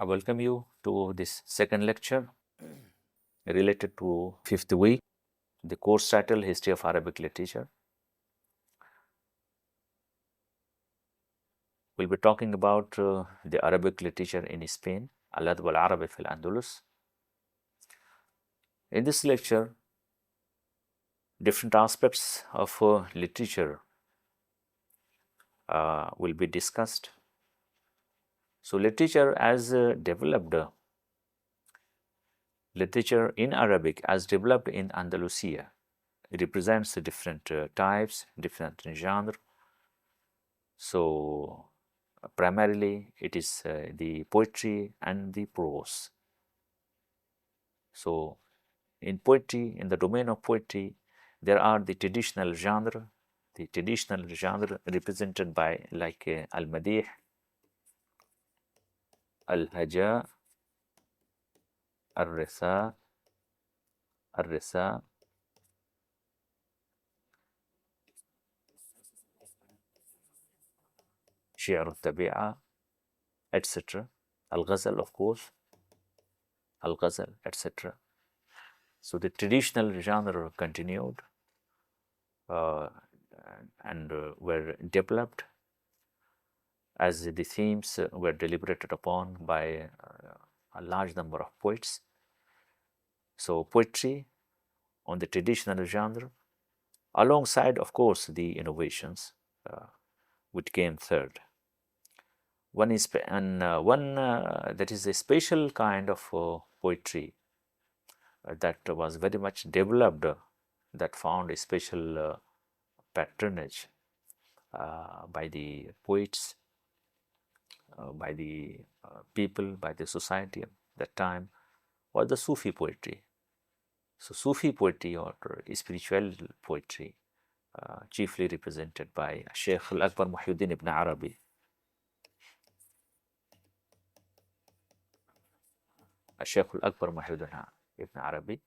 I welcome you to this second lecture related to fifth week, the course title History of Arabic Literature. We'll be talking about the Arabic literature in Spain, Al-Adab al-Arabi fil Andalus. In this lecture, different aspects of literature will be discussed. So, literature as developed, literature in Arabic as developed in Andalusia, it represents different types, different genre. So, primarily it is the poetry and the prose. So, in poetry, in the domain of poetry, there are the traditional genre represented by like al-madih, al-haja, al-risa, al-risa, shi'r al-tabi'a, etc. Al-ghazal, of course, al-ghazal, etc. So, the traditional genre continued and were developed as the themes were deliberated upon by a large number of poets. So, poetry on the traditional genre, alongside, of course, the innovations, which came third. One is that is a special kind of poetry that was very much developed, that found a special patronage by the poets, by the people, by the society at that time, was the Sufi poetry. So, Sufi poetry or spiritual poetry, chiefly represented by Sheikh Al-Akbar Muhyiddin ibn Arabi. Sheikh Al-Akbar Muhyiddin ibn Arabi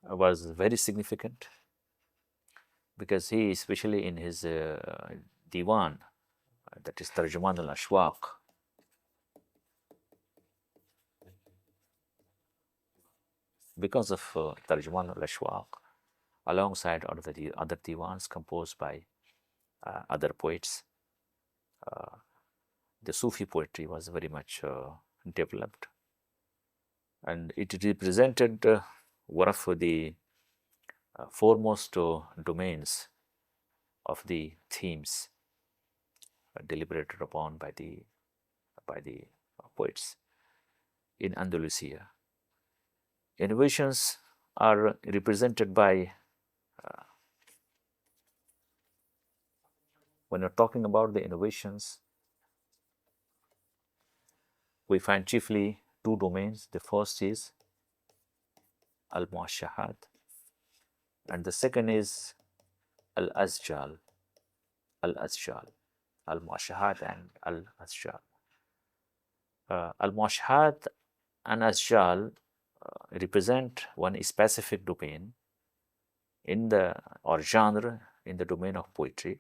was very significant because he, especially in his diwan, that is Tarjuman al-Ashwaq, because of Tarjuman al-Ashwaq, alongside other diwans composed by other poets, the Sufi poetry was very much developed, and it represented one of the foremost domains of the themes deliberated upon by the poets in Andalusia. Innovations are represented by, when you're talking about the innovations, we find chiefly two domains. The first is al-muashahat, and the second is al-asjal, al-asjal, al-muashahat and al-asjal. Al-muashahat and asjal represent one specific domain in the or genre in the domain of poetry.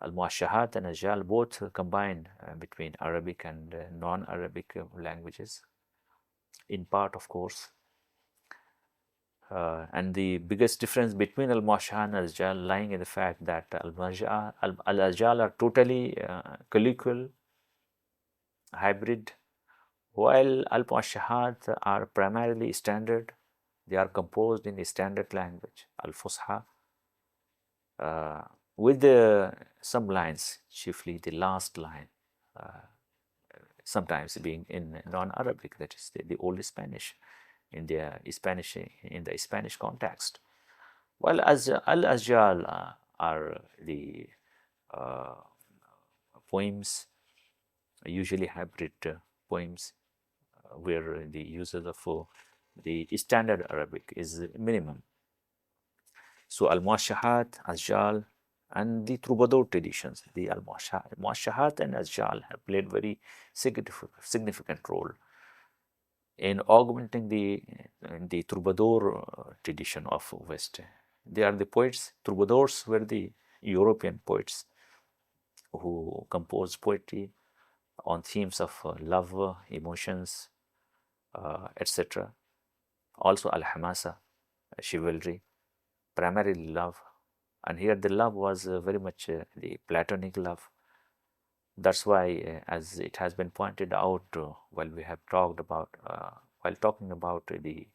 Al-muashahat and asjal both combine between Arabic and non-Arabic languages, in part, of course. And the biggest difference between al-muashahat and al-asjal lying in the fact that al-asjal are totally colloquial, hybrid, while al-muashahat are primarily standard. They are composed in the standard language, al-fusha, with some lines, chiefly the last line, sometimes being in non-Arabic, that is the Old Spanish, in the Spanish context. While al-asjal are the poems, usually hybrid poems, where the usage of the standard Arabic is minimum. So, al-muashahat, asjal, and the troubadour traditions, the al-muashahat and asjal have played very significant role in augmenting the troubadour tradition of West They are the poets. Troubadours were the European poets who composed poetry on themes of love, emotions, etc. Also al-hamasa, chivalry, primarily love. And here the love was very much the platonic love. That's why, as it has been pointed out while we have talked about, while talking about the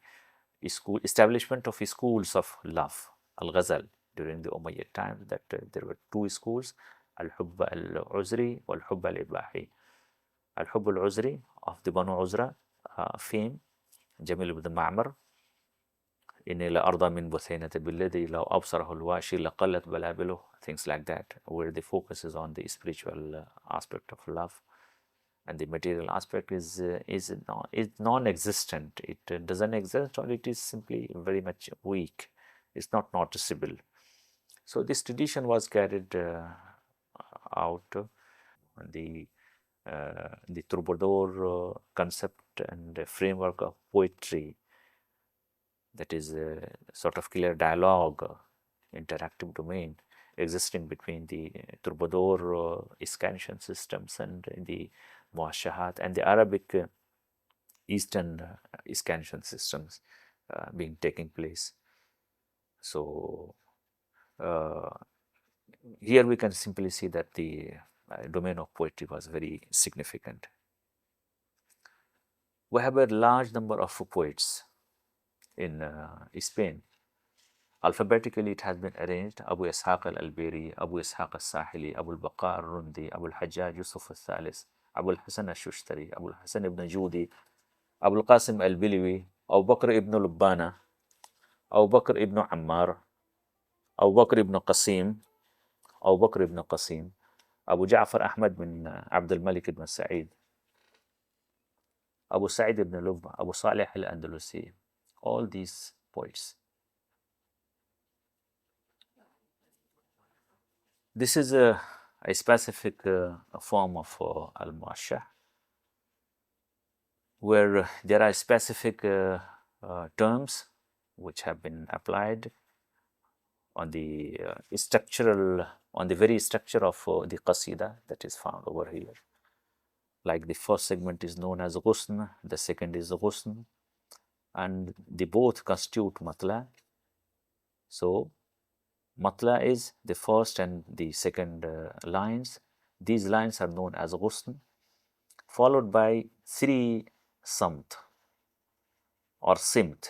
school establishment of schools of love, al-ghazal, during the Umayyad times, that there were two schools, al-hubb al-uzri wal-hubb al-ibahi. Al-hubb al-uzri of the Banu Uzra fame, Jamil ibn Ma'mar, إني لأرضى من بثينة بالذي لو أبصره الواشي لقلت بلابله, things like that, where the focus is on the spiritual aspect of love, and the material aspect is non-existent. It doesn't exist, or it is simply very much weak. It's not noticeable. So this tradition was carried out. The troubadour concept and framework of poetry, that is a sort of clear dialogue, interactive domain existing between the troubadour scansion systems and the muashahat and the Arabic Eastern scansion systems being taking place. So here we can simply see that the domain of poetry was very significant. We have a large number of poets in Spain. Alphabetically, it has been arranged: Abu Ishaq al-Albiri, Abu Ishaq al-Sahili, Abu al-Baqa al-Rundi, Abu al-Hajjaj Yusuf al-Thalis, Abu al-Hasan al-Shushtari, Abu al-Hasan ibn Judi, Abu al-Qasim al-Bilwi, Abu Bakr ibn Lubbana, Abu Bakr ibn Ammar, Abu Bakr ibn Qasim, Abu Bakr ibn Qasim, Abu Ja'far Ahmad bin Abd al-Malik ibn Sa'id, Abu Sa'id ibn Lub, Abu Salih al-Andalusi, all these poets. This is a specific form of al-muashah, where there are specific terms which have been applied on the structural, on the very structure of the qasida that is found over here. Like the first segment is known as ghusn, the second is ghusn, and they both constitute matla. So matla is the first and the second lines. These lines are known as ghusn, followed by three samt or simt,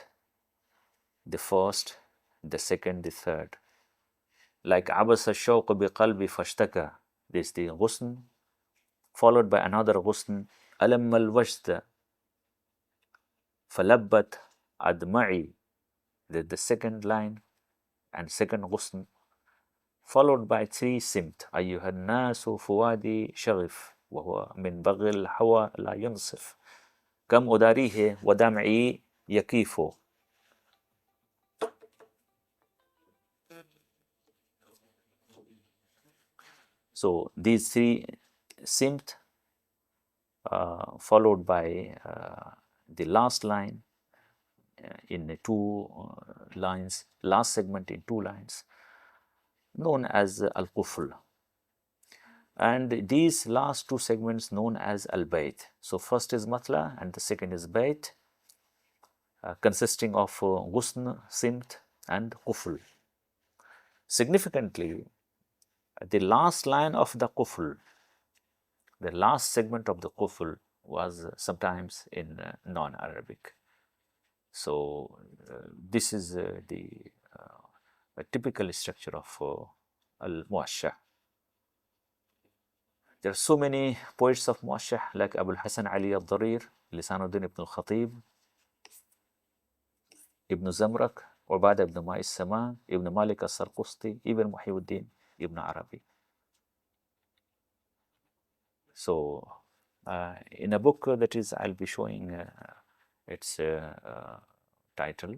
the first, the second, the third. Like abasa shawq bi qalbi fashtaka, this is the ghusn, followed by another ghusn, alam al wajda falabbat adma'i, the second line and second ghusn, followed by three simt, ayyuha nasu fuwadi shaghif wa huwa min baghil hawa la yunsif kam udarihi wa dam'i yakifu. So these three simt followed by the last line in two lines, last segment in two lines, known as al-qufl. And these last two segments known as al-bayt. So first is matla and the second is bayt, consisting of ghusn, simt and qufl. Significantly, the last line of the qufl, the last segment of the qufl, was sometimes in non-Arabic. So this is the typical structure of al-muashah. There are so many poets of muashah, like Abu al-Hasan Ali al-Dharir, Lisanuddin ibn al-Khatib, Ibn Zamrak, Ubadah ibn Ma'is Sama, Ibn Malik al-Sarqusti, even Muhyiddin ibn Arabi. So in a book that is, I'll be showing its title,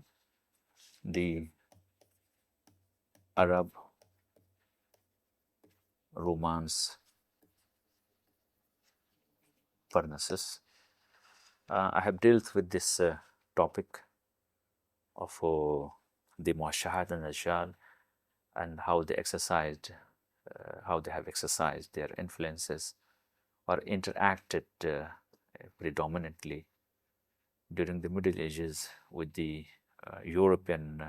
The Arab Romance Parnassus. I have dealt with this topic of the Muashahat and Ajyal, and how they exercised, how they have exercised their influences or interacted predominantly during the Middle Ages with the European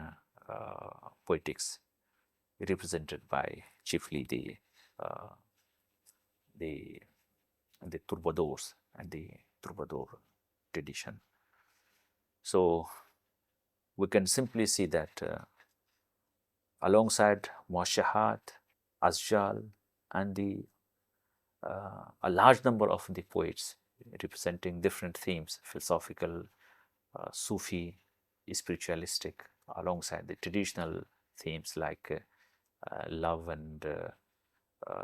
poetics, represented by chiefly uh, the the troubadours and the troubadour tradition. So we can simply see that alongside Muashahat, Asjal, and a large number of the poets representing different themes, philosophical, Sufi, spiritualistic, alongside the traditional themes like love and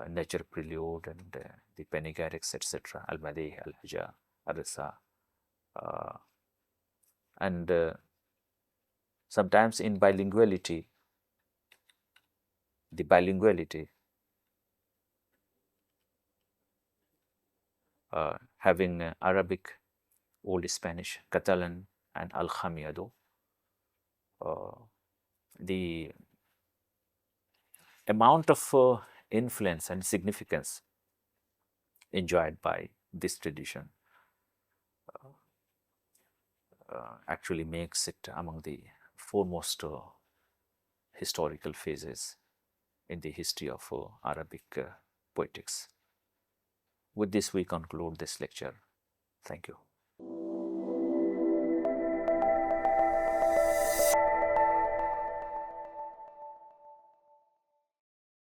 nature prelude and the panegyrics, etc., Al-Madih, Al-Hija, Al-Risa, and sometimes in bilinguality, the bilinguality having Arabic, Old Spanish, Catalan, and Alkhamiado. The amount of influence and significance enjoyed by this tradition actually makes it among the foremost historical phases in the history of Arabic poetics. With this, we conclude this lecture. Thank you.